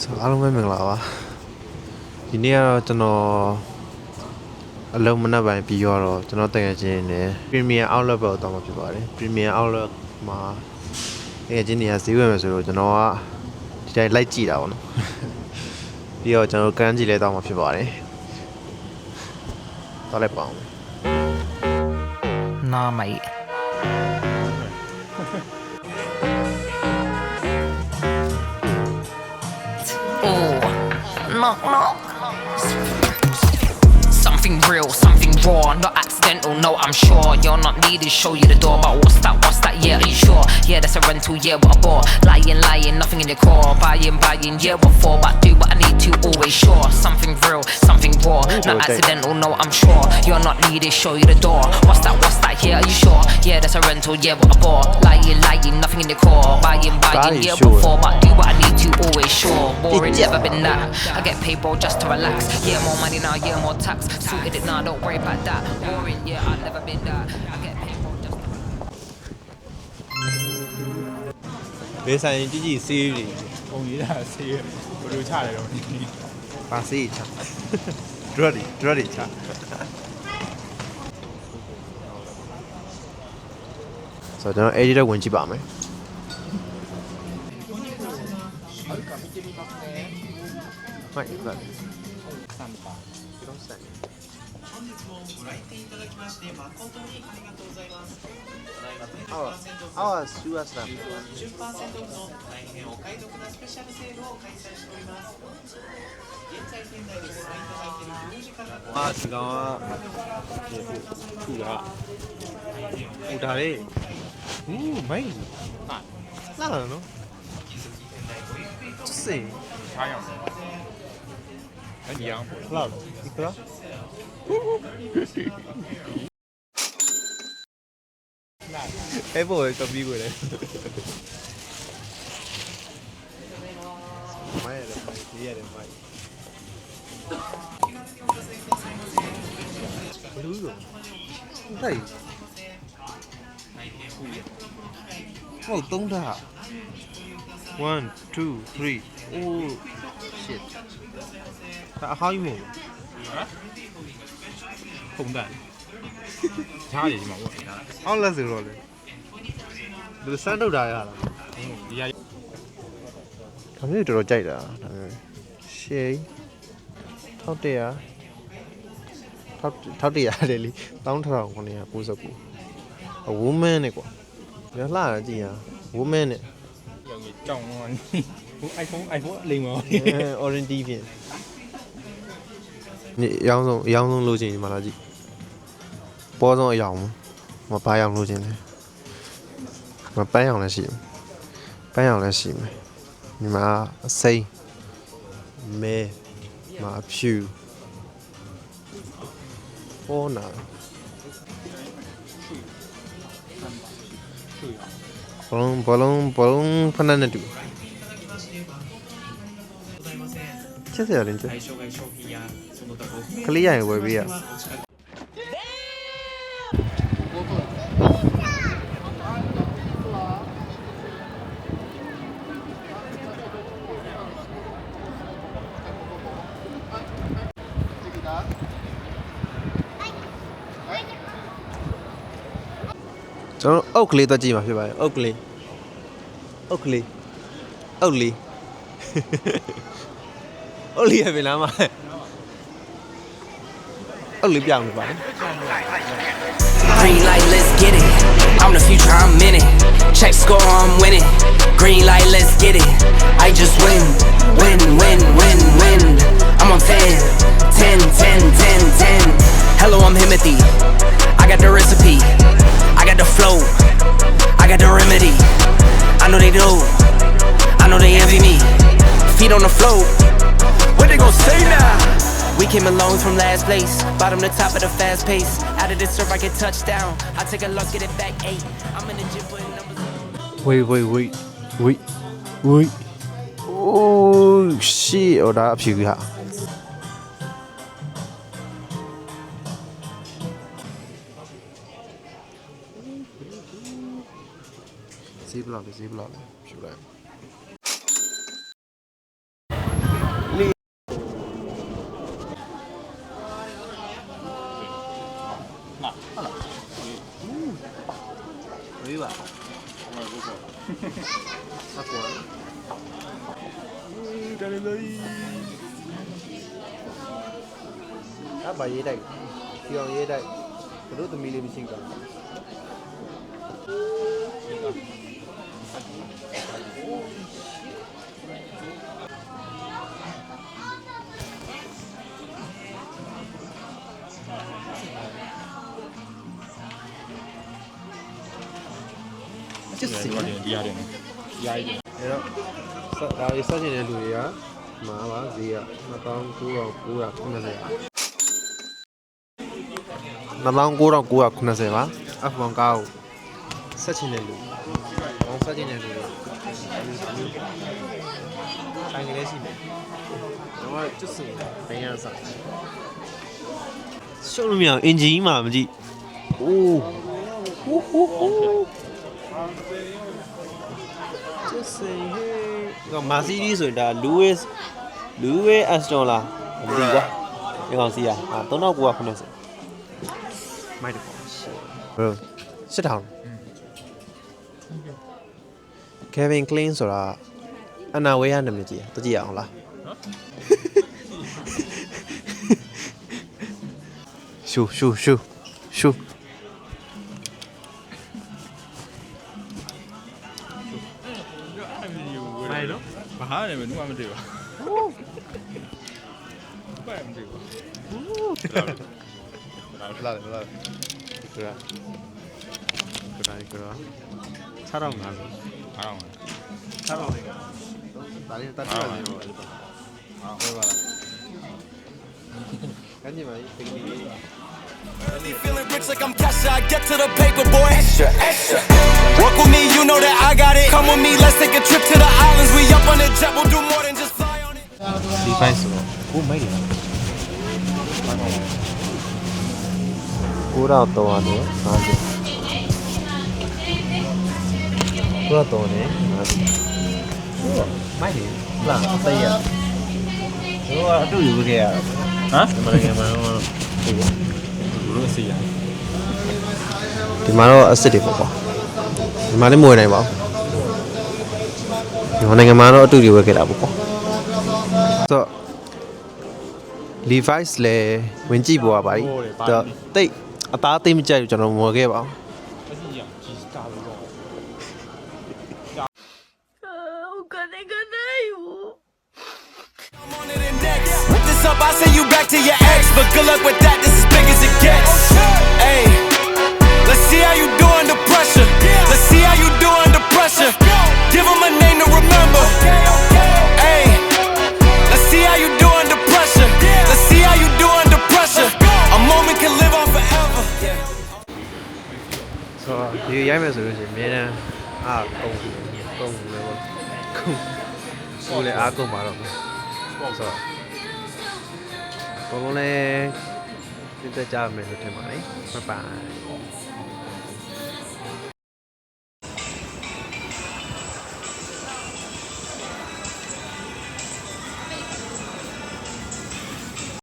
အားလုံးပဲမင်္ဂလာပါဒီနေ့ကတော့ကျွန်တော်အလုံးမနက်ပိုင်းပြီးတော့ကျွန်တော်တကယ်ချင်းနေ Premium Outlet ဘက်ကိုတောင်းမှာဖြစ်ပါတယ် Premium Outlet မှာတကယ်ချင်းနေရာဈေးဝယ်မယ်ဆိုတော့ကျွန်တော်ကဒီတိုင်းလိုက်ကြည့်တာပေါ့နော်ပြီးတော့ကျွန်တော်ကန်းကြည့်လဲတောင်းမှာဖြစ်ပါတယ်တော့လည်းပါအောင်နားမိုက်knock knock something real something raw not accidental no I'm sure you're not needed show you the door but what's that yeah are you sure yeah that's a rental yeah what a bore lying nothing in your core buying yeah what for but do what I need to always sure something real something raw not accidental no I'm sure you're not needed show you the door what's that yeah are you sure yeah that's a rental yeah what a bore lying nothing in your core buying yeah what for but do what I need to always sure boring never been that I get paid bro just to relax yeah more money now yeah more tax suited it now don't worry about that boring yeah I've never been that I get paid bro just to relax ဘေးဆိုင်ကြည့်ကြည့်စေးတွေ ပုံရေးတာဆေးဘယ်လိုချတယ်တော့ ပါစေးချ drug တွေချဆိုတော့ကျွန်တော်အဲ့ဒီတော့ဝင်ကြည့်ပါမယ်はい、はい。サンパあ、シュワスタン。10%の大変お買い得なスペシャルセールを開催しております。現在店内でご覧いただいている10時からあ、時間は。ခုကဟိုဒါလေးမိုင်းလာလာနော်စေးထားရအောင်အဲ့ဒီအောင်ပေါ့ လာဒီကလာအဲ့ဘောကပြီးကိုလေမိုင်းရတယ်ဒီရတယ်မိုင်းဘလူးရောဟဲ့ဟုတ်သုံးထား1 2 3 oh shit ဒါဟောင်းမို့ ပုံတန်ချားရည်ဒီမှာပေါ့ အောက်လက်ဆိုတော့လေဒီစမ်းထုတ်တာရလား ဒီရ ဒါမျိုးတော်တော်ကြိုက်တာဒါမျိုးရှေး1100 1100တယ်လी11999 woman နဲ့ကွာရလှတာကြည့်ရ woman နဲ့ ရောင်ကြီးကြောင်တော့ဟို iPhone လိမ်ပါ orange တီးပြင်ဒီအယောင်ဆုံးလို့ချင်းဒီမှာလာကြည့်ပေါ်ဆုံးအယောင်မပါအောင်လို့ချင်းလေမပန်းအောင်လည်းရှိပန်းအောင်လည်းရှိမယ်ဒီမှာအစိမ်းမဲမှာအဖြူပေါ်နာဘလုံးဖနနဲ့တူချက်စရာလင်းချက်ကလေးရရင်ဝယ်ပေးရကျွန်တော်အုတ်ကလေးတော့ကြည့်မှာဖြစ်ပါတယ်အုတ်ကလေးအုတ်လေးရပြီလားမအုတ်လေးပြောင်းနေပါ Green light, let's get it. I'm the future, I'm in it. Check score, I'm winning. Green light, let's get it. I just win. I'm on 10. Hello, I'm Himothy. I got the recipe. I got the flow. I got the remedy. I know they do. I know they envy me. Feet on the floor. What they gon' say now? We came along from last place, bottom to top of the fast pace. Out of this surf, I get touchdown. I take a loss, get it back 8. I'm in the gym putting numbers. Wait. Oh shit ဟိုဒါအဖြူဟာဈေးဘလောက်လဲဖြူလိုက် တယ်လို့ အဲ့ဘာရေးတိုက်ဒီအောင်ရေးတိုက်ဘလို့သမီးလေးမရှိဘူးကျစ်စီဒီရတယ်ရိုက်တယ် အဲ့တော့ဒါရေးစတင်တဲ့လူတွေကမှာပါဈေးက29,990 29,990 ပါ F1 ကားကိုဆက်ချင်တဲ့လူဘောင်းဆက်ချင်တဲ့လူတွေဆိုင်ကလေးရှိမယ်တော့ကျွတ်စင်ဘယ်ရစားရှုံးလို့မရအောင်အင်ဂျင်ကြီးမှမကြည့်အိုးဟူးဟူးဟူးကျွတ်စင်ဟေးကမာစီဒီဆိုတာ Louis Aston လားမသိဘူးကွာဒီကောင်စီးရ3990မိုက်တယ်ပေါ့ဘယ်8000 Kevin Klein ဆိုတာအနာဝဲရနာမည်ကြီးတကြည့်အောင်လားရှူမိုင်နော်ဘာလဲမင်းမမသိပါဘာမှမသိပါလာဒီကရာ6,500အားလုံး 6,500ဒါလေးတက်တယ်လို့ဟုတ်ပါလားကန်ကြီးမကြီးတကယ်ကြီး Feeling rich like I'm Kesha, I get to the paper, boy. Extra, extra. Work with me, you know that I got it. Come with me, let's take a trip to the islands. We up on the jet, we'll do more than just fly on it. Device ဆိုတော့ကိုမိုက်တယ်9,350မိုက်တယ်လားတည့်ရတော့အတူယူခဲ့ရတာဟမ်ဒီမှာငယ်မှာတော့ဘလို့စီရ ဒီမှာတော့ asset တွေပေါ့ကွာဒီမှာလည်းမဝင်နိုင်ပါဘူးဒီနိုင်ငံမှာတော့အတူတူဝယ်ခဲ့တာပေါ့ကွာဆိုတော့ Levi's လဲဝင်ကြည့်ပေါ်ပါပြီတော့တိတ်အသားသိမ့်မကြိုက်ဘူးကျွန်တော်မဝယ်ခဲ့ပါဘူး အစီရဂျီစတာလို့ I'm on it index. Whip this up, I send you back to your ex. But good luck with that, this is big as it gets. Hey, let's see how you do under pressure. Let's see how you do under pressure. Give them a name to remember. Hey, let's see how you do under pressure. Let's see how you do under pressure. A moment can live on forever. ဆိုတော့ဒီရိုက်မယ်ဆိုလို့ရှိရင်အများတန်းအားကုန်တယ်ပေါ့ကိုလည်းအားကုန်ပါတော့ဆိုတော့ဘလုံးလည်းပြတ်ကြမယ်လို့ထင်ပါတယ်ဘိုင်